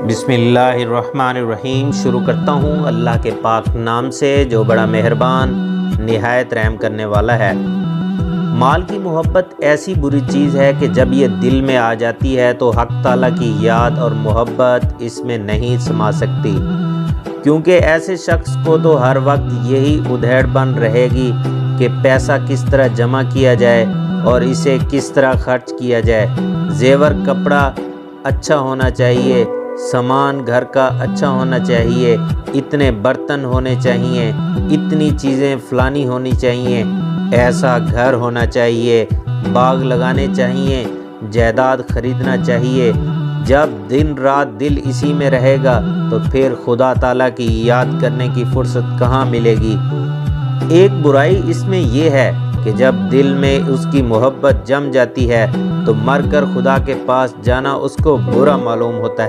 بسم اللہ الرحمن الرحیم۔ شروع کرتا ہوں اللہ کے پاک نام سے جو بڑا مہربان نہایت رحم کرنے والا ہے۔ مال کی محبت ایسی بری چیز ہے کہ جب یہ دل میں آ جاتی ہے تو حق تعالیٰ کی یاد اور محبت اس میں نہیں سما سکتی، کیونکہ ایسے شخص کو تو ہر وقت یہی ادھیڑ بن رہے گی کہ پیسہ کس طرح جمع کیا جائے اور اسے کس طرح خرچ کیا جائے۔ زیور کپڑا اچھا ہونا چاہیے، سامان گھر کا اچھا ہونا چاہیے، اتنے برتن ہونے چاہیے، اتنی چیزیں فلانی ہونی چاہیے، ایسا گھر ہونا چاہیے، باغ لگانے چاہیے، جائیداد خریدنا چاہیے۔ جب دن رات دل اسی میں رہے گا تو پھر خدا تعالیٰ کی یاد کرنے کی فرصت کہاں ملے گی۔ ایک برائی اس میں یہ ہے کہ جب دل میں اس کی محبت جم جاتی ہے تو مر کر خدا کے پاس جانا اس کو برا معلوم ہوتا ہے۔